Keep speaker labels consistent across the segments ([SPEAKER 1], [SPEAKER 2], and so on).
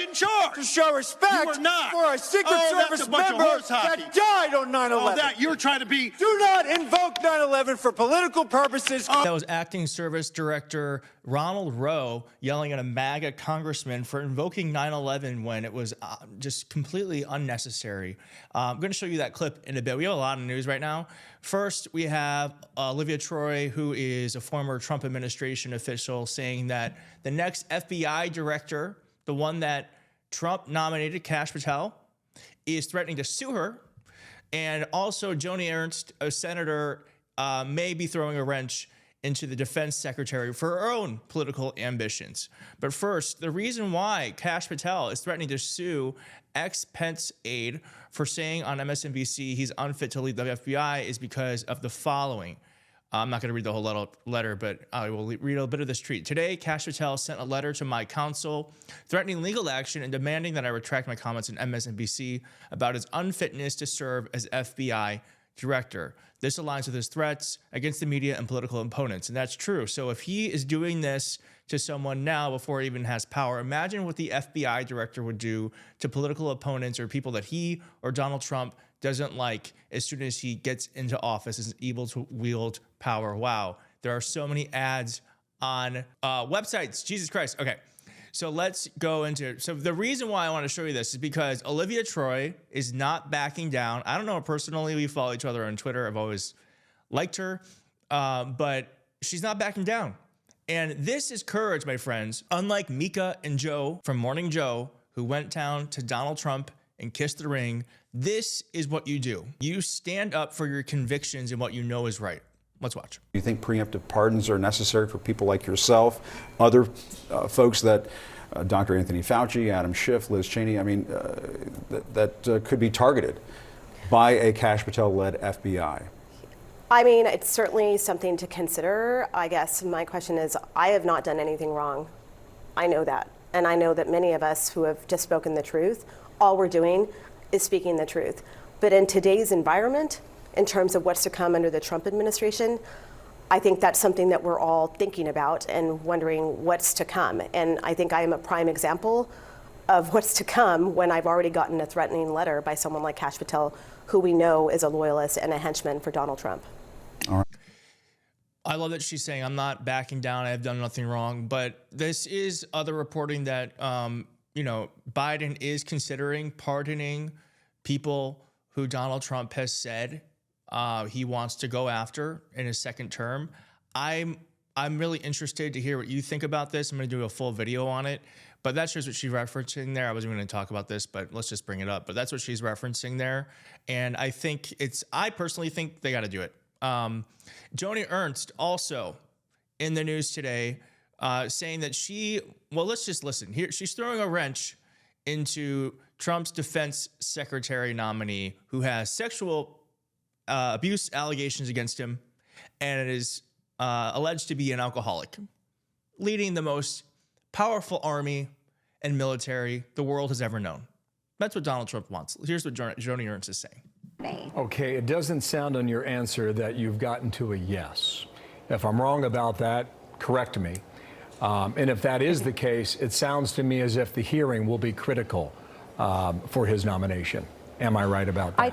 [SPEAKER 1] in charge.
[SPEAKER 2] To show respect
[SPEAKER 1] You were not.
[SPEAKER 2] for a Secret
[SPEAKER 1] That's
[SPEAKER 2] Service
[SPEAKER 1] a bunch of
[SPEAKER 2] member
[SPEAKER 1] horse hockey.
[SPEAKER 2] that died on 9/11.
[SPEAKER 1] Oh, that you're trying to be.
[SPEAKER 2] Do not invoke 9/11 for political purposes.
[SPEAKER 3] That was Acting Service Director Ronald Rowe yelling at a MAGA congressman for invoking 9/11 when it was just completely unnecessary. I'm going to show you that clip in a bit. We have a lot of news right now. First, we have Olivia Troy, who is a former Trump administration official, saying that the next FBI director, the one that Trump nominated, Kash Patel, is threatening to sue her. And also, Joni Ernst, a senator, may be throwing a wrench into the defense secretary for her own political ambitions. But first, the reason why Kash Patel is threatening to sue ex-Pence aide for saying on MSNBC he's unfit to lead the FBI is because of the following. I'm not going to read the whole letter, but I will read a bit of this tweet. Today, Kash Patel sent a letter to my counsel threatening legal action and demanding that I retract my comments on MSNBC about his unfitness to serve as FBI director. This aligns with his threats against the media and political opponents. And that's true. So if he is doing this to someone now before he even has power, imagine what the FBI director would do to political opponents or people that he or Donald Trump doesn't like as soon as he gets into office, is able to wield power. Wow. There are so many ads on websites. Jesus Christ. Okay. So let's go into, so the reason why I want to show you this is because Olivia Troy is not backing down. I don't know her personally. We follow each other on Twitter. I've always liked her, but she's not backing down. And this is courage, my friends. Unlike Mika and Joe from Morning Joe, who went down to Donald Trump and kissed the ring, this is what you do. You stand up for your convictions and what you know is right. Let's watch.
[SPEAKER 4] Do you think preemptive pardons are necessary for people like yourself, other folks that Dr. Anthony Fauci, Adam Schiff, Liz Cheney, I mean, that could be targeted by a Kash Patel-led FBI?
[SPEAKER 5] I mean, it's certainly something to consider. I guess my question is, I have not done anything wrong. I know that. And I know that many of us who have just spoken the truth, all we're doing is speaking the truth. But in today's environment, in terms of what's to come under the Trump administration, I think that's something that we're all thinking about and wondering what's to come. And I think I am a prime example of what's to come when I've already gotten a threatening letter by someone like Kash Patel, who we know is a loyalist and a henchman for Donald Trump.
[SPEAKER 4] All right.
[SPEAKER 3] I love that she's saying, I'm not backing down, I have done nothing wrong. But this is other reporting that, you know, Biden is considering pardoning people who Donald Trump has said he wants to go after in his second term. I'm really interested to hear what you think about this. I'm going to do a full video on it, but that's just what she's referencing there. I wasn't going to talk about this, but let's just bring it up. But that's what she's referencing there. And I think I personally think they got to do it. Joni Ernst also in the news today saying that well, let's just listen here. She's throwing a wrench into Trump's defense secretary nominee who has sexual abuse allegations against him and is alleged to be an alcoholic, leading the most powerful army and military the world has ever known. That's what Donald Trump wants. Here's what Joni Ernst is saying.
[SPEAKER 6] Okay, it doesn't sound on your answer that you've gotten to a yes. If I'm wrong about that, correct me. And if that is the case, it sounds to me as if the hearing will be critical for his nomination. Am I right about that?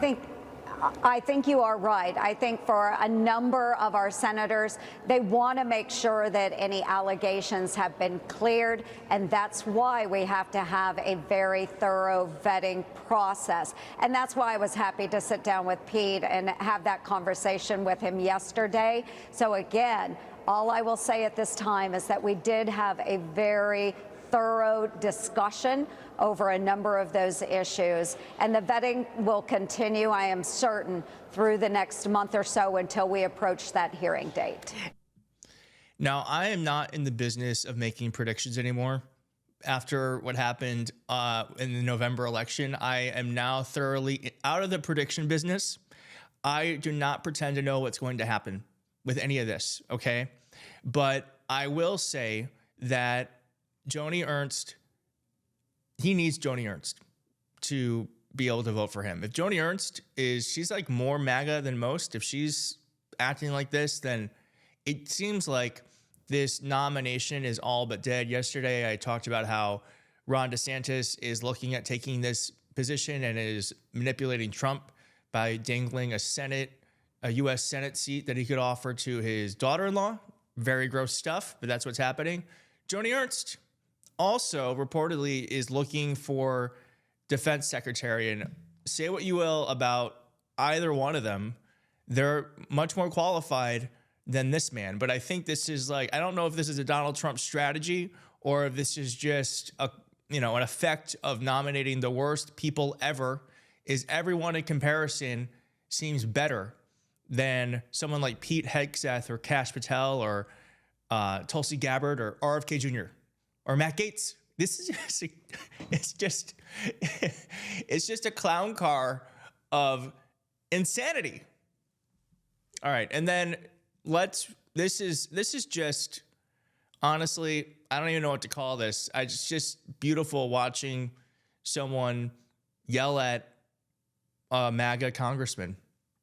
[SPEAKER 7] I think you are right. I think for a number of our senators, they want to make sure that any allegations have been cleared, and that's why we have to have a very thorough vetting process. And that's why I was happy to sit down with Pete and have that conversation with him yesterday. So again, all I will say at this time is that we did have a very thorough discussion over a number of those issues, and the vetting will continue, I am certain, through the next month or so until we approach that hearing date.
[SPEAKER 3] Now, I am not in the business of making predictions anymore. After what happened in the November election, I am now thoroughly out of the prediction business. I do not pretend to know what's going to happen with any of this, okay? But I will say that Joni Ernst, he needs Joni Ernst to be able to vote for him. If Joni Ernst she's like more MAGA than most. If she's acting like this, then it seems like this nomination is all but dead. Yesterday, I talked about how Ron DeSantis is looking at taking this position and is manipulating Trump by dangling a U.S. Senate seat that he could offer to his daughter-in-law. Very gross stuff, but that's what's happening. Joni Ernst also reportedly is looking for defense secretary, and say what you will about either one of them, they're much more qualified than this man. But I think this is like, I don't know if this is a Donald Trump strategy or if this is just an effect of nominating the worst people ever. Is everyone in comparison seems better than someone like Pete Hegseth or Kash Patel or Tulsi Gabbard or RFK Jr. or Matt Gaetz. This is it's just a clown car of insanity. All right, and then this is just, honestly, I don't even know what to call this. It's just beautiful watching someone yell at a MAGA congressman.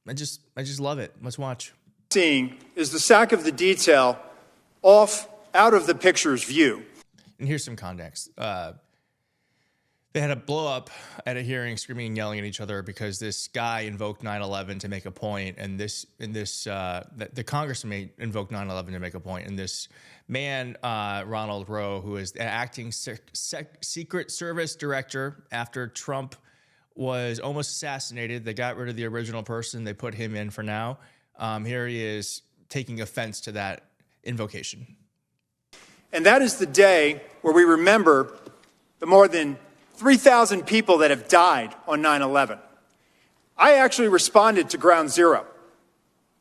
[SPEAKER 3] I just love it. Let's watch.
[SPEAKER 2] Seeing is the sack of the detail out of the picture's view.
[SPEAKER 3] And here's some context. They had a blow up at a hearing, screaming and yelling at each other because this guy invoked 9/11 to make a point, and the congressman invoked 9/11 to make a point, and this man, Ronald Rowe, who is the acting Secret Service director after Trump was almost assassinated. They got rid of the original person. They put him in for now. Here he is taking offense to that invocation.
[SPEAKER 2] And that is the day where we remember the more than 3,000 people that have died on 9/11. I actually responded to Ground Zero.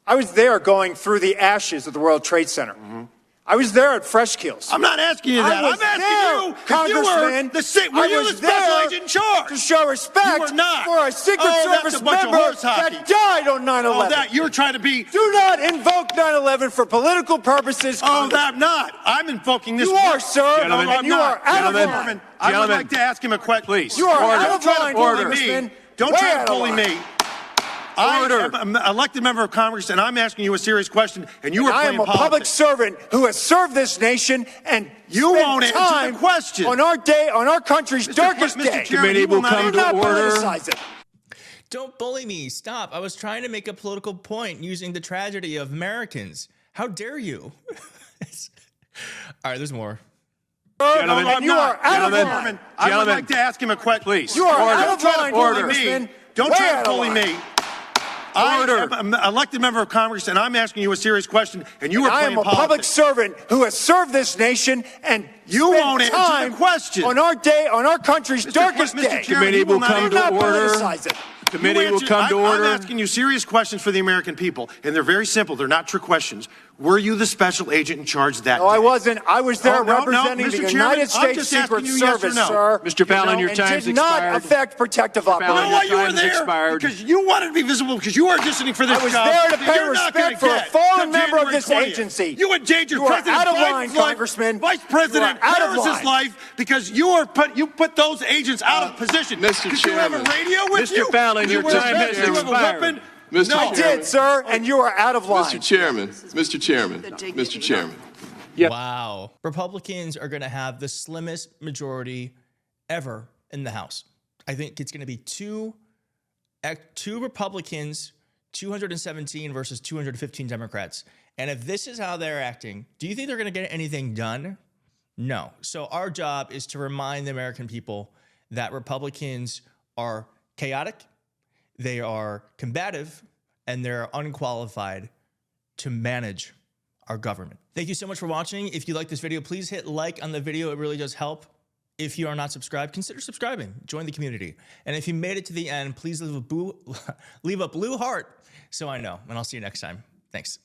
[SPEAKER 2] I was there going through the ashes of the World Trade Center. I was there at Fresh Kills.
[SPEAKER 1] I'm not asking you that. I'm asking you,
[SPEAKER 2] Congressman,
[SPEAKER 1] were you the special agent in charge?
[SPEAKER 2] To show respect
[SPEAKER 1] You were not.
[SPEAKER 2] for a Secret Service member that died on 9/11.
[SPEAKER 1] Oh, that you're trying to be.
[SPEAKER 2] Do not invoke 9/11 for political purposes.
[SPEAKER 1] Oh, I'm not. I'm invoking this.
[SPEAKER 2] You are, sir.
[SPEAKER 1] Gentlemen,
[SPEAKER 2] And you are out of line.
[SPEAKER 1] I would like to ask him a question.
[SPEAKER 4] Please.
[SPEAKER 2] You are out of
[SPEAKER 1] Don't
[SPEAKER 2] line,
[SPEAKER 1] try to
[SPEAKER 2] Congressman.
[SPEAKER 1] Don't try
[SPEAKER 2] Way
[SPEAKER 1] to bully
[SPEAKER 2] out of line.
[SPEAKER 1] me. I am an elected member of Congress, and I'm asking you a serious question, and you are
[SPEAKER 2] I
[SPEAKER 1] playing
[SPEAKER 2] am a
[SPEAKER 1] politics.
[SPEAKER 2] public servant who has served this nation, and
[SPEAKER 1] You
[SPEAKER 2] spent
[SPEAKER 1] won't answer
[SPEAKER 2] time
[SPEAKER 1] the question.
[SPEAKER 2] on our country's darkest
[SPEAKER 1] Mr.
[SPEAKER 2] day.
[SPEAKER 1] Chairman, you will not
[SPEAKER 2] Do not politicize it.
[SPEAKER 3] Don't bully me. Stop. I was trying to make a political point using the tragedy of Americans. How dare you? All right, there's more.
[SPEAKER 1] Gentlemen,
[SPEAKER 2] And you are out of line.
[SPEAKER 1] I would like to ask him a question.
[SPEAKER 4] Please.
[SPEAKER 2] You are
[SPEAKER 1] Order.
[SPEAKER 2] out of line,
[SPEAKER 1] Congressman. Don't
[SPEAKER 2] Way
[SPEAKER 1] try
[SPEAKER 2] out
[SPEAKER 1] to
[SPEAKER 2] of
[SPEAKER 1] bully
[SPEAKER 2] line.
[SPEAKER 1] me. I am an elected member of Congress, and I'm asking you a serious question, and you are
[SPEAKER 2] I
[SPEAKER 1] playing
[SPEAKER 2] am a
[SPEAKER 1] politics.
[SPEAKER 2] public servant who has served this nation, and
[SPEAKER 1] You
[SPEAKER 2] spent
[SPEAKER 1] won't answer the
[SPEAKER 2] time
[SPEAKER 1] question.
[SPEAKER 2] on our country's darkest
[SPEAKER 1] Mr.
[SPEAKER 2] day.
[SPEAKER 1] Chairman, you will not
[SPEAKER 2] Do
[SPEAKER 1] answer
[SPEAKER 2] not
[SPEAKER 1] the order.
[SPEAKER 2] politicize it.
[SPEAKER 4] Committee will come to order.
[SPEAKER 1] I'm asking you serious questions for the American people, and they're very simple. They're not trick questions. Were you the special agent in charge that
[SPEAKER 2] No, I
[SPEAKER 1] day?
[SPEAKER 2] wasn't. I was there
[SPEAKER 1] Oh, no,
[SPEAKER 2] representing
[SPEAKER 1] Mr.
[SPEAKER 2] the
[SPEAKER 1] Chairman,
[SPEAKER 2] United
[SPEAKER 1] I'm
[SPEAKER 2] States
[SPEAKER 1] just
[SPEAKER 2] Secret
[SPEAKER 1] asking you yes or
[SPEAKER 2] Service,
[SPEAKER 1] no.
[SPEAKER 2] sir.
[SPEAKER 4] Mr. Fallon, your
[SPEAKER 2] and
[SPEAKER 4] time's
[SPEAKER 2] did not
[SPEAKER 4] expired.
[SPEAKER 2] affect protective
[SPEAKER 1] You know
[SPEAKER 2] operations.
[SPEAKER 1] why you were
[SPEAKER 4] time's
[SPEAKER 1] there?
[SPEAKER 4] expired.
[SPEAKER 1] Because you wanted to be visible, because you were auditioning for this
[SPEAKER 2] I was
[SPEAKER 1] job.
[SPEAKER 2] there to
[SPEAKER 1] that
[SPEAKER 2] pay
[SPEAKER 1] you're not gonna
[SPEAKER 2] respect for a
[SPEAKER 1] get
[SPEAKER 2] fallen
[SPEAKER 1] till
[SPEAKER 2] member of
[SPEAKER 1] January
[SPEAKER 2] this
[SPEAKER 1] 20th.
[SPEAKER 2] agency.
[SPEAKER 1] You endangered
[SPEAKER 2] You are
[SPEAKER 1] President
[SPEAKER 2] out of
[SPEAKER 1] Biden's
[SPEAKER 2] line,
[SPEAKER 1] life,
[SPEAKER 2] Congressman.
[SPEAKER 1] Vice President
[SPEAKER 2] You are out of
[SPEAKER 1] Harris's
[SPEAKER 2] line.
[SPEAKER 1] life, because you put those agents out of position.
[SPEAKER 8] Mr.
[SPEAKER 1] Did you have a
[SPEAKER 8] Chairman.
[SPEAKER 1] radio with
[SPEAKER 8] Mr.
[SPEAKER 1] you?
[SPEAKER 8] Fallon,
[SPEAKER 1] Did
[SPEAKER 8] your
[SPEAKER 1] you wear a
[SPEAKER 8] time
[SPEAKER 1] vest?
[SPEAKER 8] has
[SPEAKER 1] Did you have a
[SPEAKER 8] expired.
[SPEAKER 1] weapon?
[SPEAKER 8] Mr.
[SPEAKER 1] No.
[SPEAKER 2] I did, sir, and you are out of line.
[SPEAKER 8] Mr. Chairman, Mr. Chairman, Mr. Chairman.
[SPEAKER 3] Wow. Republicans are going to have the slimmest majority ever in the House. I think it's going to be two Republicans, 217 versus 215 Democrats. And if this is how they're acting, do you think they're going to get anything done? No. So our job is to remind the American people that Republicans are chaotic, they are combative, and they're unqualified to manage our government. Thank you so much for watching. If you like this video, please hit like on the video. It really does help. If you are not subscribed, consider subscribing. Join the community. And if you made it to the end, please leave a blue heart so I know. And I'll see you next time. Thanks.